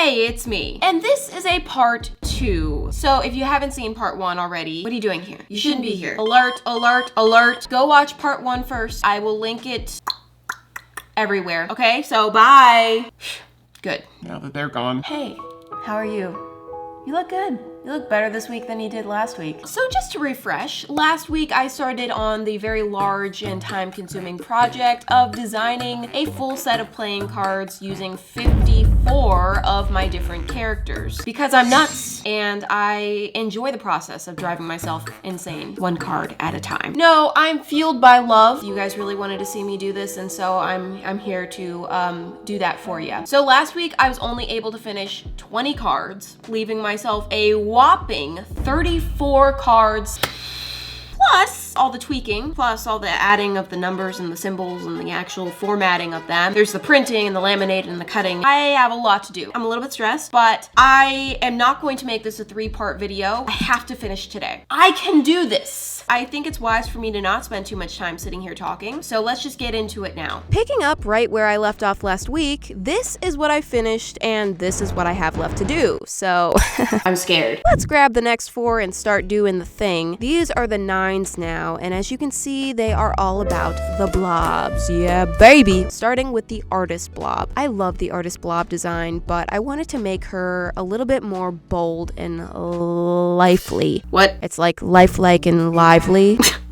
Hey, it's me. And this is a part 2. So if you haven't seen part 1 already, what are you doing here? You shouldn't be here. Alert, alert, alert. Go watch part 1 first. I will link it everywhere. Okay, so bye. Good. Now that they're gone. Hey, how are you? You look good. You look better this week than you did last week. So just to refresh, last week I started on the very large and time-consuming project of designing a full set of playing cards using 54 of my different characters. Because I'm nuts and I enjoy the process of driving myself insane, one card at a time. No, I'm fueled by love. You guys really wanted to see me do this, and so I'm here to do that for you. So last week I was only able to finish 20 cards, leaving myself a whopping 34 cards, plus all the tweaking, plus all the adding of the numbers and the symbols and the actual formatting of them. There's the printing and the laminating and the cutting. I have a lot to do. I'm a little bit stressed, but I am not going to make this a 3-part video. I have to finish today. I can do this. I think it's wise for me to not spend too much time sitting here talking, so let's just get into it now. Picking up right where I left off last week, this is what I finished and this is what I have left to do, so I'm scared. Let's grab the next 4 and start doing the thing. These are the 9s now, and as you can see, they are all about the blobs. Yeah, baby! Starting with the artist blob. I love the artist blob design, but I wanted to make her a little bit more bold and lively. What? It's like lifelike and lively.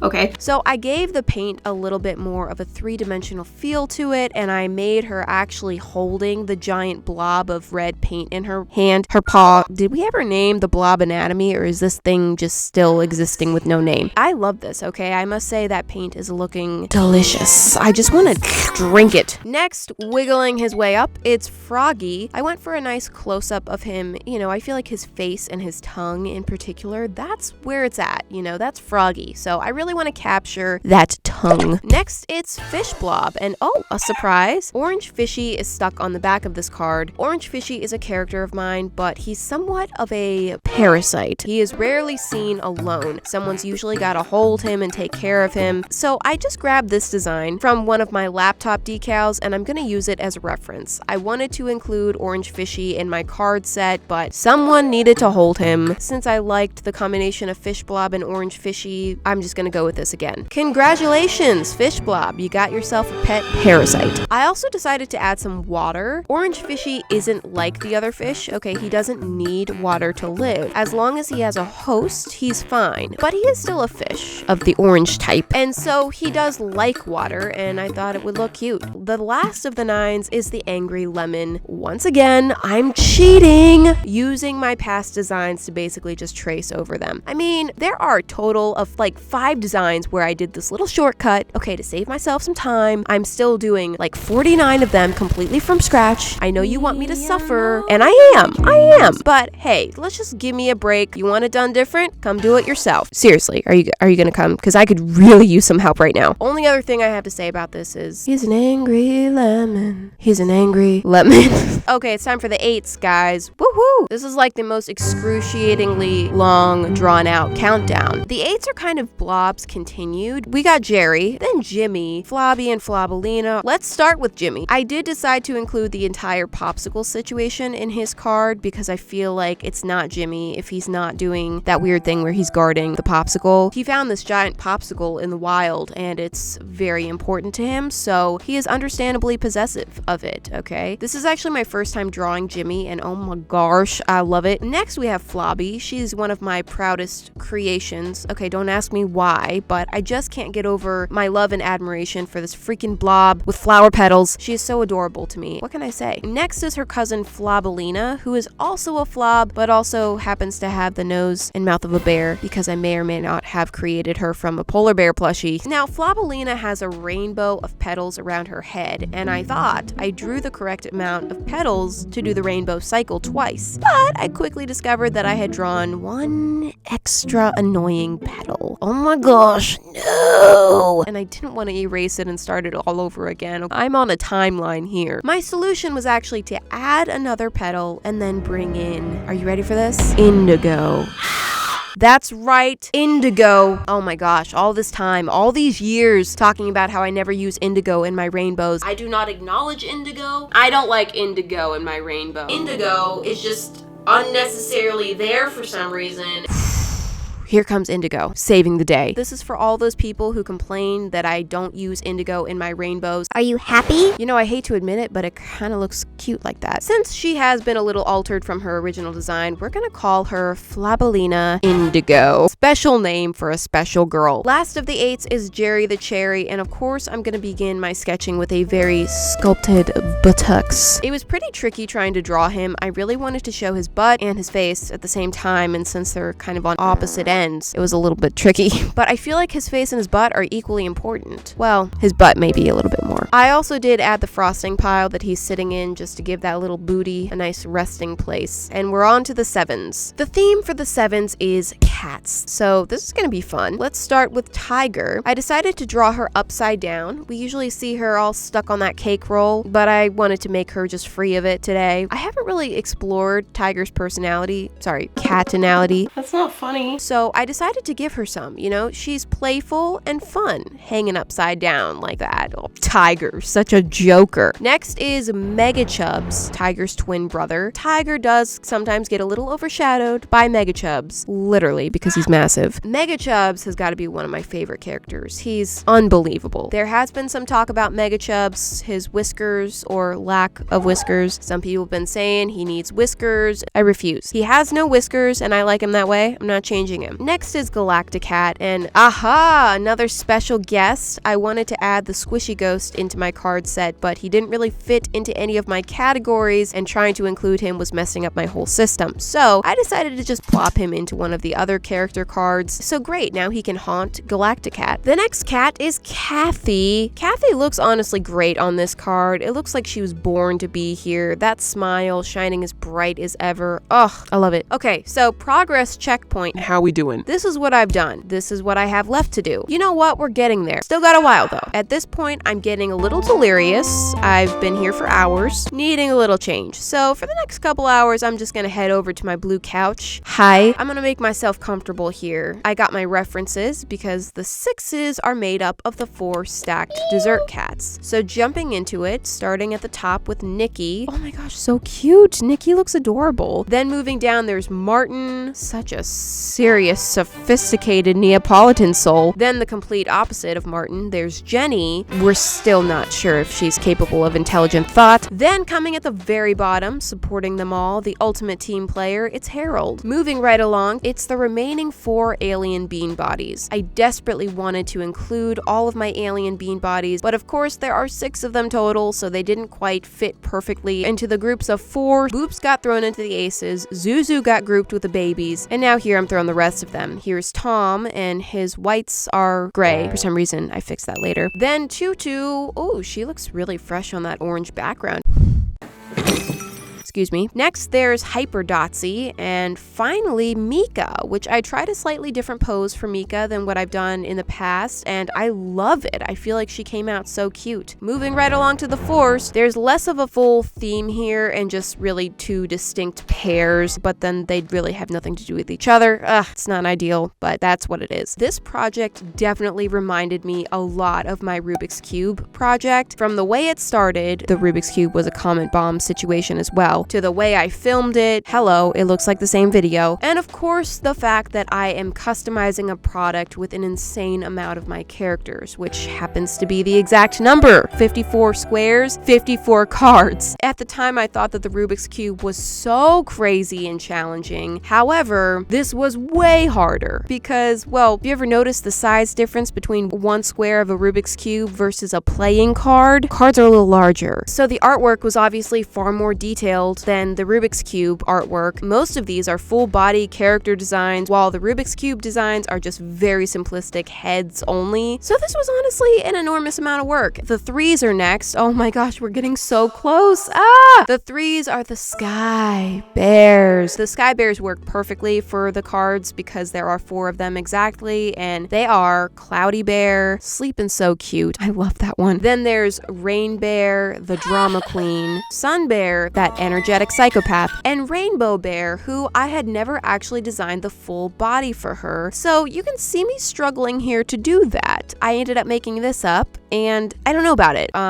Okay. So I gave the paint a little bit more of a 3-dimensional feel to it, and I made her actually holding the giant blob of red paint in her hand, her paw. Did we ever name the blob anatomy, or is this thing just still existing with no name? I love this, okay? I must say that paint is looking delicious. I just want to drink it. Next, wiggling his way up, it's Froggy. I went for a nice close-up of him. You know, I feel like his face and his tongue in particular, that's where it's at, you know, that's Froggy. So I really want to capture that tongue. Next, it's Fish Blob, and oh, a surprise. Orange Fishy is stuck on the back of this card. Orange Fishy is a character of mine, but he's somewhat of a parasite. He is rarely seen alone. Someone's usually got to hold him and take care of him. So I just grabbed this design from one of my laptop decals, and I'm going to use it as a reference. I wanted to include Orange Fishy in my card set, but someone needed to hold him. Since I liked the combination of Fish Blob and Orange Fishy, I'm just gonna go with this again. Congratulations, Fish Blob, you got yourself a pet parasite. I also decided to add some water. Orange Fishy isn't like the other fish, okay? He doesn't need water to live. As long as he has a host, he's fine. But he is still a fish of the orange type, and so he does like water, and I thought it would look cute. The last of the 9s is the Angry Lemon. Once again, I'm cheating, using my past designs to basically just trace over them. I mean, there are a total of like 5 designs where I did this little shortcut. Okay, to save myself some time, I'm still doing like 49 of them completely from scratch. I know you want me to suffer, and I am. But hey, let's just give me a break. You want it done different? Come do it yourself. Seriously, are you gonna come? Because I could really use some help right now. Only other thing I have to say about this is he's an angry lemon. He's an angry lemon. Okay, it's time for the 8s, guys. Woohoo! This is like the most excruciatingly long, drawn out countdown. The 8s are kind of blobs continued. We got Jerry, then Jimmy, Flobby, and Flobalina. Let's start with Jimmy. I did decide to include the entire popsicle situation in his card because I feel like it's not Jimmy if he's not doing that weird thing where he's guarding the popsicle. He found this giant popsicle in the wild and it's very important to him, so he is understandably possessive of it, okay? This is actually my first time drawing Jimmy, and oh my gosh, I love it. Next we have Flobby. She's one of my proudest creations. Okay, don't ask me why, but I just can't get over my love and admiration for this freaking blob with flower petals. She is so adorable to me. What can I say? Next is her cousin Flobalina, who is also a flob, but also happens to have the nose and mouth of a bear because I may or may not have created her from a polar bear plushie. Now, Flobalina has a rainbow of petals around her head, and I thought I drew the correct amount of petals to do the rainbow cycle twice, but I quickly discovered that I had drawn one extra annoying petal. Oh my gosh, no! And I didn't want to erase it and start it all over again. I'm on a timeline here. My solution was actually to add another petal and then bring in, are you ready for this? Indigo. That's right, indigo. Oh my gosh, all this time, all these years talking about how I never use indigo in my rainbows. I do not acknowledge indigo. I don't like indigo in my rainbow. Indigo is just unnecessarily there for some reason. Here comes indigo, saving the day. This is for all those people who complain that I don't use indigo in my rainbows. Are you happy? You know, I hate to admit it, but it kind of looks cute like that. Since she has been a little altered from her original design, we're gonna call her Flabellina Indigo. Special name for a special girl. Last of the 8s is Jerry the Cherry, and of course I'm gonna begin my sketching with a very sculpted buttocks. It was pretty tricky trying to draw him. I really wanted to show his butt and his face at the same time, and since they're kind of on opposite ends, it was a little bit tricky. But I feel like his face and his butt are equally important. Well, his butt may be a little bit more. I also did add the frosting pile that he's sitting in just to give that little booty a nice resting place. And we're on to the 7s. The theme for the 7s is cats. So this is gonna be fun. Let's start with Tiger. I decided to draw her upside down. We usually see her all stuck on that cake roll, but I wanted to make her just free of it today. I haven't really explored Tiger's personality. Sorry, catinality. That's not funny. So I decided to give her some, you know, she's playful and fun, hanging upside down like that. Oh, Tiger, such a joker. Next is Mega Chubs, Tiger's twin brother. Tiger does sometimes get a little overshadowed by Mega Chubs, literally, because he's massive. Mega Chubs has got to be one of my favorite characters. He's unbelievable. There has been some talk about Mega Chubs, his whiskers or lack of whiskers. Some people have been saying he needs whiskers. I refuse. He has no whiskers and I like him that way. I'm not changing him. Next is Galacticat, and aha, another special guest. I wanted to add the Squishy Ghost into my card set, but he didn't really fit into any of my categories, and trying to include him was messing up my whole system. So I decided to just plop him into one of the other character cards. So great, now he can haunt Galacticat. The next cat is Kathy. Kathy looks honestly great on this card. It looks like she was born to be here. That smile shining as bright as ever. Oh, I love it. Okay, so progress checkpoint. How we doing? This is what I've done. This is what I have left to do. You know what? We're getting there. Still got a while though. At this point, I'm getting a little delirious. I've been here for hours, needing a little change. So for the next couple hours, I'm just gonna head over to my blue couch. Hi. I'm gonna make myself comfortable here. I got my references because the 6s are made up of the 4 stacked dessert cats. So jumping into it, starting at the top with Nikki. Oh my gosh, so cute. Nikki looks adorable. Then moving down, there's Martin. Such a serious, sophisticated Neapolitan soul. Then the complete opposite of Martin, there's Jenny. We're still not sure if she's capable of intelligent thought. Then coming at the very bottom, supporting them all, the ultimate team player, it's Harold. Moving right along, it's the remaining 4 alien bean bodies. I desperately wanted to include all of my alien bean bodies, but of course there are 6 of them total, so they didn't quite fit perfectly into the groups of 4. Boops got thrown into the aces, Zuzu got grouped with the babies, and now here I'm throwing the rest of them. Here's Tom, and his whites are gray. For some reason, I fixed that later. Then Tutu. Oh, she looks really fresh on that orange background. Excuse me. Next, there's Hyper Dotsy, and finally Mika, which I tried a slightly different pose for Mika than what I've done in the past, and I love it. I feel like she came out so cute. Moving right along to the 4s, there's less of a full theme here and just really 2 distinct pairs, but then they'd really have nothing to do with each other. It's not ideal, but that's what it is. This project definitely reminded me a lot of my Rubik's Cube project. From the way it started, the Rubik's Cube was a comment bomb situation as well, to the way I filmed it. Hello, it looks like the same video. And of course, the fact that I am customizing a product with an insane amount of my characters, which happens to be the exact number. 54 squares, 54 cards. At the time, I thought that the Rubik's Cube was so crazy and challenging. However, this was way harder because, well, have you ever noticed the size difference between 1 square of a Rubik's Cube versus a playing card? Cards are a little larger. So the artwork was obviously far more detailed than the Rubik's Cube artwork. Most of these are full body character designs, while the Rubik's Cube designs are just very simplistic heads only. So this was honestly an enormous amount of work. The 3s are next. Oh my gosh, we're getting so close. The 3s are the Sky Bears. The Sky Bears work perfectly for the cards because there are 4 of them exactly, and they are Cloudy Bear, sleeping so cute. I love that one. Then there's Rain Bear, the Drama Queen, Sun Bear, that energy energetic psychopath, and Rainbow Bear, who I had never actually designed the full body for her. So you can see me struggling here to do that. I ended up making this up, and I don't know about it. I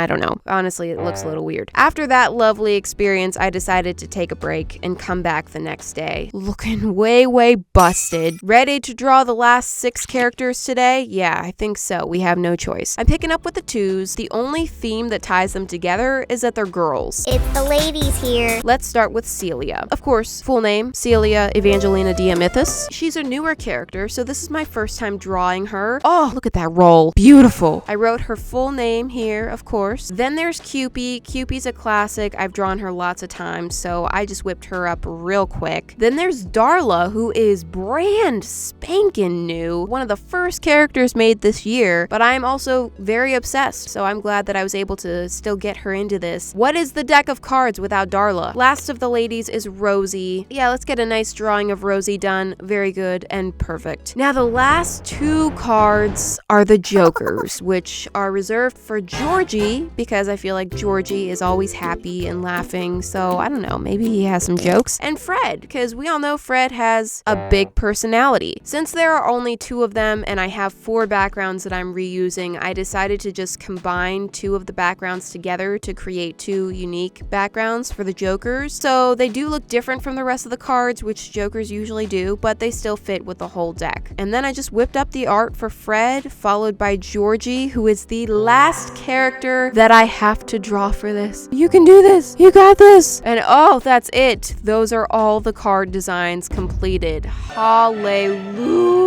don't know. Honestly, it looks a little weird. After that lovely experience, I decided to take a break and come back the next day. Looking way busted. Ready to draw the last 6 characters today? Yeah, I think so. We have no choice. I'm picking up with the 2s. The only theme that ties them together is that they're girls. It's the ladies here. Let's start with Celia. Of course, full name, Celia Evangelina Diamithis. She's a newer character, so this is my first time drawing her. Oh, look at that roll. Beautiful. I wrote her full name here, of course. Then there's Cupie. Cupie's a classic. I've drawn her lots of times, so I just whipped her up real quick. Then there's Darla, who is brand spanking new. One of the first characters made this year, but I'm also very obsessed, so I'm glad that I was able to still get her into this. What is the deck of cards without Darla? Last of the ladies is Rosie. Yeah, let's get a nice drawing of Rosie done. Very good and perfect. Now the last 2 cards are the Jokers, which are reserved for Georgie, because I feel like Georgie is always happy and laughing, so I don't know, maybe he has some jokes. And Fred, because we all know Fred has a big personality. Since there are only 2 of them and I have 4 backgrounds that I'm reusing, I decided to just combine 2 of the backgrounds together to create 2 unique backgrounds for the Jokers. So they do look different from the rest of the cards, which Jokers usually do, but they still fit with the whole deck. And then I just whipped up the art for Fred, followed by Georgie, who is the last character that I have to draw for this. You can do this. You got this. And oh, that's it. Those are all the card designs completed. Hallelujah.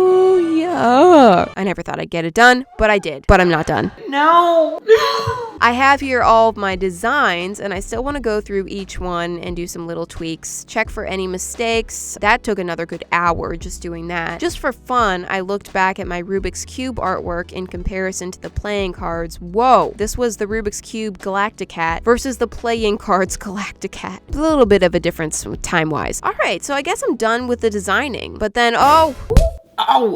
I never thought I'd get it done, but I did. But I'm not done. No. I have here all of my designs, and I still want to go through each one and do some little tweaks. Check for any mistakes. That took another good hour just doing that. Just for fun, I looked back at my Rubik's Cube artwork in comparison to the playing cards. Whoa, this was the Rubik's Cube Galacticat versus the playing cards Galacticat. A little bit of a difference time-wise. All right, so I guess I'm done with the designing, but then, oh,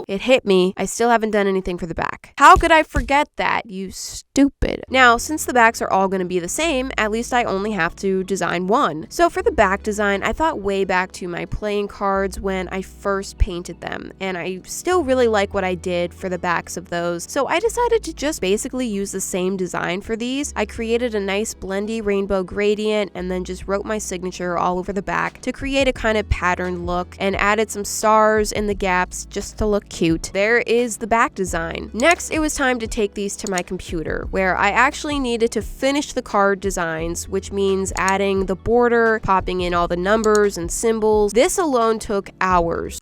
it hit me. I still haven't done anything for the back. How could I forget that, you stupid? Now, since the backs are all going to be the same, at least I only have to design one. So for the back design, I thought way back to my playing cards when I first painted them, and I still really like what I did for the backs of those. So I decided to just basically use the same design for these. I created a nice blendy rainbow gradient and then just wrote my signature all over the back to create a kind of patterned look, and added some stars in the gaps just to look cute. There is the back design. Next, it was time to take these to my computer, where I actually needed to finish the card designs, which means adding the border, popping in all the numbers and symbols. This alone took hours.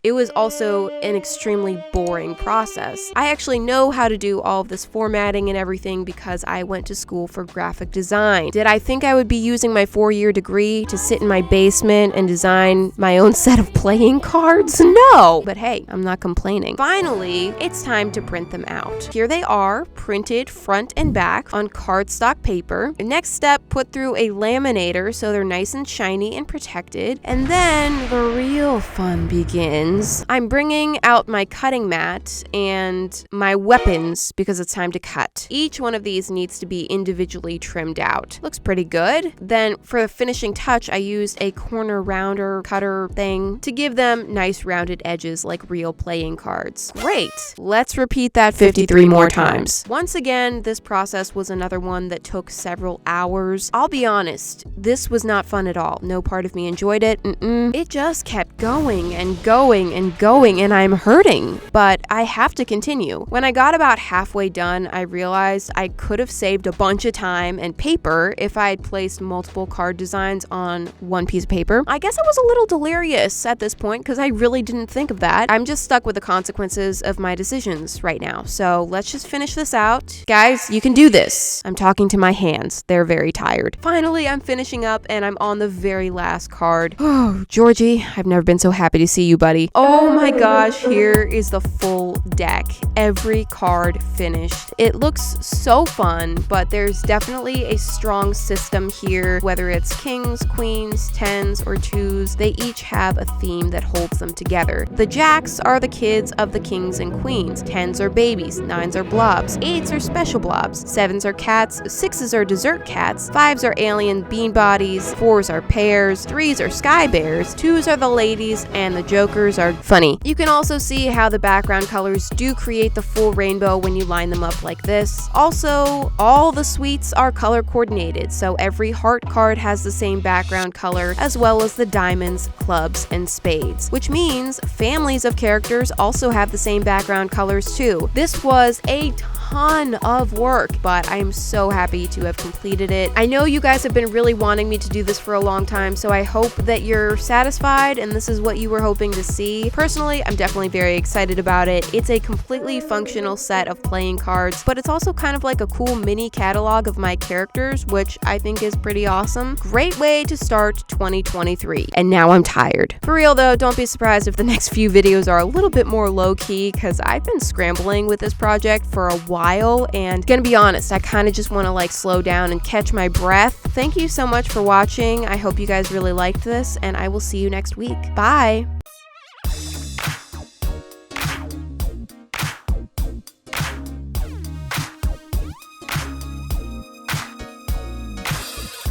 It was also an extremely boring process. I actually know how to do all of this formatting and everything because I went to school for graphic design. Did I think I would be using my 4-year degree to sit in my basement and design my own set of playing cards? No! But hey, I'm not complaining. Finally, it's time to print them out. Here they are, printed front and back on cardstock paper. The next step, put through a laminator so they're nice and shiny and protected. And then the real fun begins. I'm bringing out my cutting mat and my weapons because it's time to cut. Each one of these needs to be individually trimmed out. Looks pretty good. Then for the finishing touch, I used a corner rounder cutter thing to give them nice rounded edges like real playing cards. Great! Let's repeat that 53 more times. Once again, this process was another one that took several hours. I'll be honest, this was not fun at all. No part of me enjoyed it. It just kept going and going and going, and I'm hurting. But I have to continue. When I got about halfway done, I realized I could have saved a bunch of time and paper if I had placed multiple card designs on one piece of paper. I guess I was a little delirious at this point because I really didn't think of that. I'm just stuck with the consequences of my decisions right now. So let's just finish this out. Guys, you can do this. I'm talking to my hands. They're very tired. Finally, I'm finishing up and I'm on the very last card. Oh, Georgie, I've never been so happy to see you, buddy. Oh my gosh, here is the full deck. Every card finished. It looks so fun, but there's definitely a strong system here, whether it's kings, queens, 10s, or 2s. They each have a theme that holds puts them together. The jacks are the kids of the kings and queens. 10s are babies, 9s are blobs, 8s are special blobs, 7s are cats, 6s are dessert cats, 5s are alien bean bodies, 4s are pears, 3s are sky bears, 2s are the ladies, and the jokers are funny. You can also see how the background colors do create the full rainbow when you line them up like this. Also, all the suites are color coordinated, so every heart card has the same background color, as well as the diamonds, clubs, and spades, which means families of characters also have the same background colors too. This was a ton of work, but I am so happy to have completed it. I know you guys have been really wanting me to do this for a long time, so I hope that you're satisfied and this is what you were hoping to see. Personally, I'm definitely very excited about it. It's a completely functional set of playing cards, but it's also kind of like a cool mini catalog of my characters, which I think is pretty awesome. Great way to start 2023. And now I'm tired. For real though, don't be surprised if the next few videos are a little bit more low-key, because I've been scrambling with this project for a while, and gonna be honest, I kind of just want to like slow down and catch my breath. Thank you so much for watching. I hope you guys really liked this, and I will see you next week. Bye!